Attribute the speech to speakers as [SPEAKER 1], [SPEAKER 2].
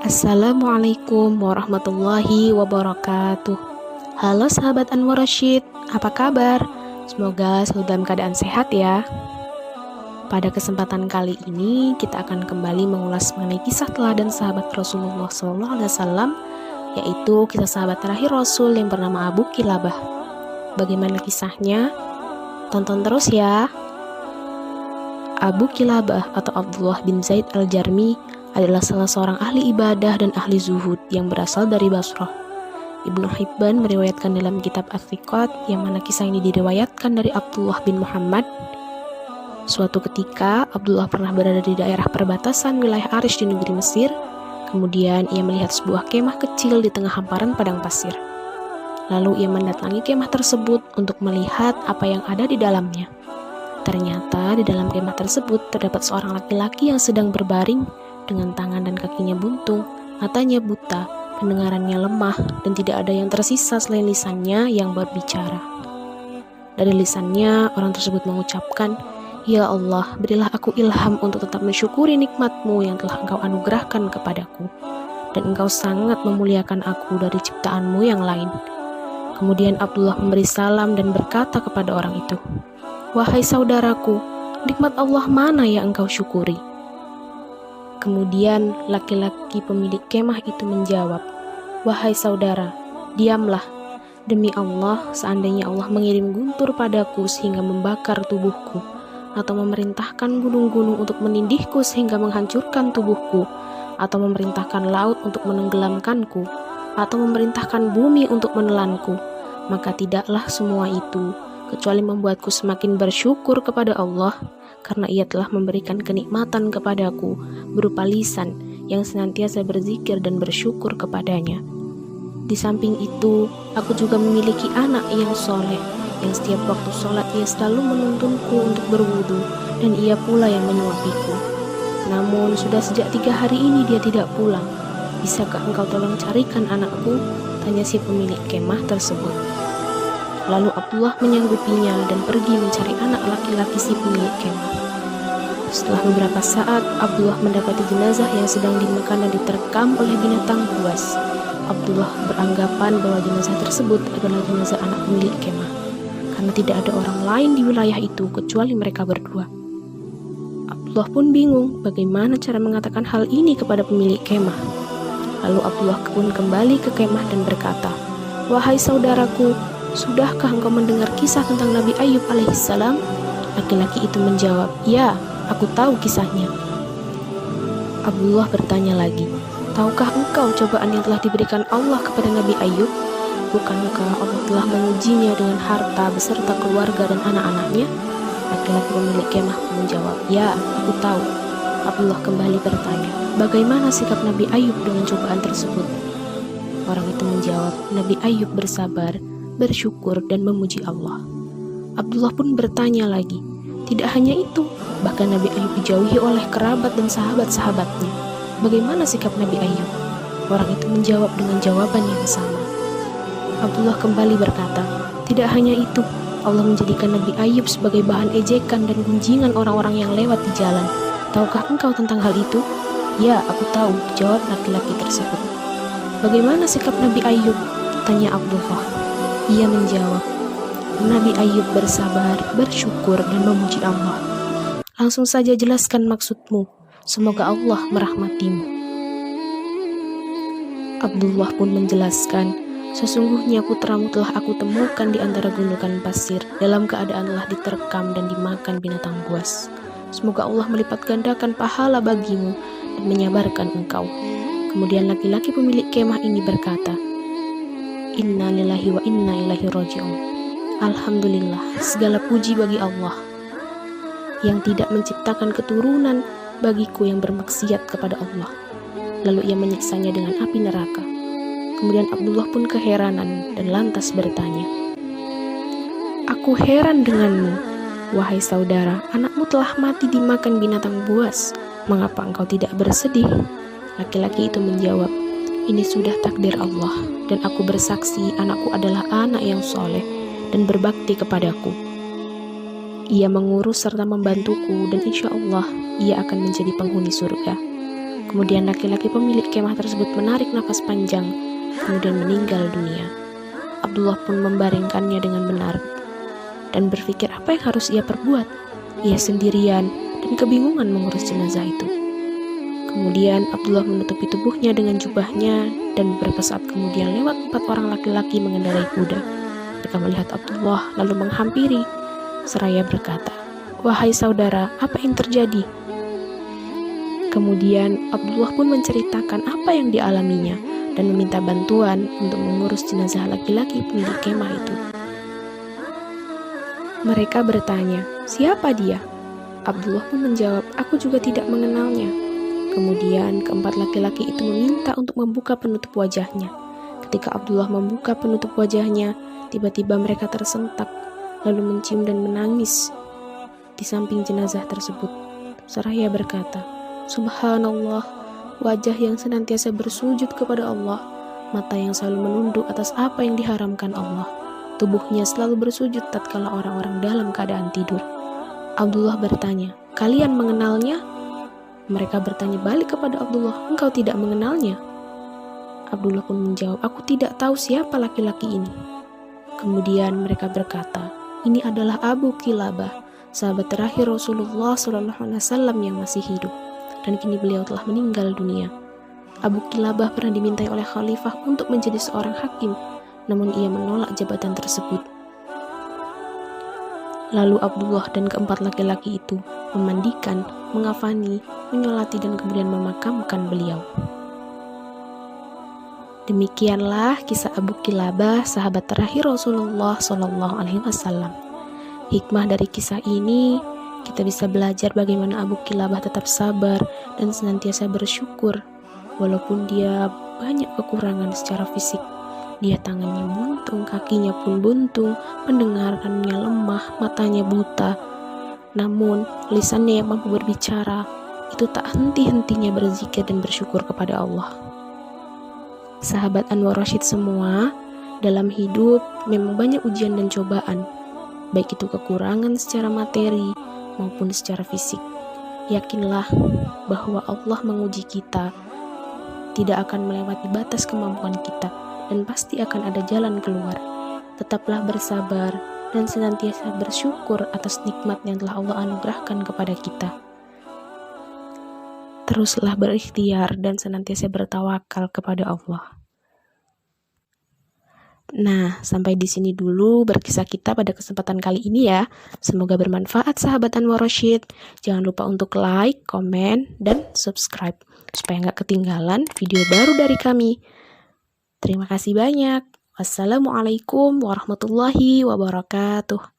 [SPEAKER 1] Assalamualaikum warahmatullahi wabarakatuh. Halo sahabat Anwar Rashid, apa kabar? Semoga selalu dalam keadaan sehat ya. Pada kesempatan kali ini kita akan kembali mengulas mengenai kisah teladan sahabat Rasulullah SAW, yaitu kisah sahabat terakhir Rasul yang bernama Abu Kilabah. Bagaimana kisahnya? Tonton terus ya. Abu Kilabah atau Abdullah bin Zaid al-Jarmi adalah salah seorang ahli ibadah dan ahli zuhud yang berasal dari Basrah. Ibnu Hibban meriwayatkan dalam kitab Ats-Tsiqat yang mana kisah ini diriwayatkan dari Abdullah bin Muhammad. Suatu ketika, Abdullah pernah berada di daerah perbatasan wilayah Arish di negeri Mesir. Kemudian ia melihat sebuah kemah kecil di tengah hamparan padang pasir. Lalu ia mendatangi kemah tersebut untuk melihat apa yang ada di dalamnya. Ternyata di dalam kemah tersebut terdapat seorang laki-laki yang sedang berbaring dengan tangan dan kakinya buntung, matanya buta, pendengarannya lemah, dan tidak ada yang tersisa selain lisannya yang berbicara. Dari lisannya, orang tersebut mengucapkan, "Ya Allah, berilah aku ilham untuk tetap mensyukuri nikmat-Mu yang telah Engkau anugerahkan kepadaku, dan Engkau sangat memuliakan aku dari ciptaan-Mu yang lain." Kemudian Abdullah memberi salam dan berkata kepada orang itu, "Wahai saudaraku, nikmat Allah mana yang engkau syukuri?" Kemudian laki-laki pemilik kemah itu menjawab, "Wahai saudara, diamlah. Demi Allah, seandainya Allah mengirim guntur padaku sehingga membakar tubuhku, atau memerintahkan gunung-gunung untuk menindihku sehingga menghancurkan tubuhku, atau memerintahkan laut untuk menenggelamkanku, atau memerintahkan bumi untuk menelanku, maka tidaklah semua itu kecuali membuatku semakin bersyukur kepada Allah, karena Ia telah memberikan kenikmatan kepadaku berupa lisan yang senantiasa berzikir dan bersyukur kepadanya. Di samping itu, aku juga memiliki anak yang soleh, yang setiap waktu sholat ia selalu menuntunku untuk berwudu, dan ia pula yang menyuapiku. Namun sudah sejak 3 hari ini dia tidak pulang. Bisakah engkau tolong carikan anakku?" tanya si pemilik kemah tersebut. Lalu Abdullah menyanggupinya dan pergi mencari anak laki-laki si pemilik kemah. Setelah beberapa saat, Abdullah mendapati jenazah yang sedang dimakan dan diterkam oleh binatang buas. Abdullah beranggapan bahwa jenazah tersebut adalah jenazah anak pemilik kemah, karena tidak ada orang lain di wilayah itu kecuali mereka berdua. Abdullah pun bingung bagaimana cara mengatakan hal ini kepada pemilik kemah. Lalu Abdullah pun kembali ke kemah dan berkata, "Wahai saudaraku, sudahkah engkau mendengar kisah tentang Nabi Ayub alaihissalam?" Laki-laki itu menjawab, "Ya, aku tahu kisahnya." Abdullah bertanya lagi, "Tahukah engkau cobaan yang telah diberikan Allah kepada Nabi Ayub? Bukankah Allah telah mengujinya dengan harta beserta keluarga dan anak-anaknya?" Laki-laki pemilik kemah menjawab, "Ya, aku tahu." Abdullah kembali bertanya, "Bagaimana sikap Nabi Ayub dengan cobaan tersebut?" Orang itu menjawab, "Nabi Ayub bersabar, bersyukur, dan memuji Allah." Abdullah pun bertanya lagi, "Tidak hanya itu, bahkan Nabi Ayub dijauhi oleh kerabat dan sahabat-sahabatnya. Bagaimana sikap Nabi Ayub?" Orang itu menjawab dengan jawaban yang sama. Abdullah kembali berkata, "Tidak hanya itu, Allah menjadikan Nabi Ayub sebagai bahan ejekan dan gunjingan orang-orang yang lewat di jalan. Tahukah engkau tentang hal itu?" "Ya, aku tahu," jawab laki-laki tersebut. "Bagaimana sikap Nabi Ayub?" tanya Abdullah. Ia menjawab, "Nabi Ayub bersabar, bersyukur, dan memuji Allah." "Langsung saja jelaskan maksudmu. Semoga Allah merahmatimu." Abdullah pun menjelaskan, "Sesungguhnya putramu telah aku temukan di antara gundukan pasir, dalam keadaan telah diterkam dan dimakan binatang buas. Semoga Allah melipat gandakan pahala bagimu dan menyabarkan engkau." Kemudian laki-laki pemilik kemah ini berkata, "Inna lillahi wa inna ilaihi raji'un. Alhamdulillah, segala puji bagi Allah yang tidak menciptakan keturunan bagiku yang bermaksiat kepada Allah, lalu ia menyiksanya dengan api neraka." Kemudian Abdullah pun keheranan dan lantas bertanya, "Aku heran denganmu. Wahai saudara, anakmu telah mati dimakan binatang buas. Mengapa engkau tidak bersedih?" Laki-laki itu menjawab, "Ini sudah takdir Allah, dan aku bersaksi anakku adalah anak yang soleh dan berbakti kepadaku. Ia mengurus serta membantuku, dan insya Allah ia akan menjadi penghuni surga." Kemudian laki-laki pemilik kemah tersebut menarik nafas panjang, kemudian meninggal dunia. Abdullah pun membaringkannya dengan benar dan berpikir apa yang harus ia perbuat. Ia sendirian dan kebingungan mengurus jenazah itu. Kemudian Abdullah menutupi tubuhnya dengan jubahnya dan beberapa saat kemudian lewat 4 orang laki-laki mengendarai kuda. Mereka melihat Abdullah lalu menghampiri seraya berkata, "Wahai saudara, apa yang terjadi?" Kemudian Abdullah pun menceritakan apa yang dialaminya dan meminta bantuan untuk mengurus jenazah laki-laki pemilik kemah itu. Mereka bertanya, "Siapa dia?" Abdullah pun menjawab, "Aku juga tidak mengenalnya." Kemudian keempat laki-laki itu meminta untuk membuka penutup wajahnya. Ketika Abdullah membuka penutup wajahnya, tiba-tiba mereka tersentak, lalu mencium dan menangis di samping jenazah tersebut. Seraya berkata, "Subhanallah, wajah yang senantiasa bersujud kepada Allah, mata yang selalu menunduk atas apa yang diharamkan Allah, tubuhnya selalu bersujud tatkala orang-orang dalam keadaan tidur." Abdullah bertanya, "Kalian mengenalnya?" Mereka bertanya balik kepada Abdullah, "Engkau tidak mengenalnya?" Abdullah pun menjawab, "Aku tidak tahu siapa laki-laki ini." Kemudian mereka berkata, "Ini adalah Abu Kilabah, sahabat terakhir Rasulullah SAW yang masih hidup, dan kini beliau telah meninggal dunia." Abu Kilabah pernah dimintai oleh khalifah untuk menjadi seorang hakim, namun ia menolak jabatan tersebut. Lalu Abdullah dan keempat laki-laki itu memandikan, mengafani, menyolati dan kemudian memakamkan beliau. Demikianlah kisah Abu Kilabah, sahabat terakhir Rasulullah SAW. Hikmah dari kisah ini, kita bisa belajar bagaimana Abu Kilabah tetap sabar dan senantiasa bersyukur, walaupun dia banyak kekurangan secara fisik. Dia tangannya buntung, kakinya pun buntung, pendengarannya lemah, matanya buta. Namun, lisannya yang mampu berbicara, itu tak henti-hentinya berzikir dan bersyukur kepada Allah. Sahabat Anwar Rashid semua, dalam hidup memang banyak ujian dan cobaan, baik itu kekurangan secara materi maupun secara fisik. Yakinlah bahwa Allah menguji kita, tidak akan melewati batas kemampuan kita, dan pasti akan ada jalan keluar. Tetaplah bersabar dan senantiasa bersyukur atas nikmat yang telah Allah anugerahkan kepada kita. Teruslah berikhtiar dan senantiasa bertawakal kepada Allah. Nah, sampai di sini dulu berkisah kita pada kesempatan kali ini ya. Semoga bermanfaat sahabat Anwar Rashid. Jangan lupa untuk like, komen, dan subscribe supaya nggak ketinggalan video baru dari kami. Terima kasih banyak. Wassalamualaikum warahmatullahi wabarakatuh.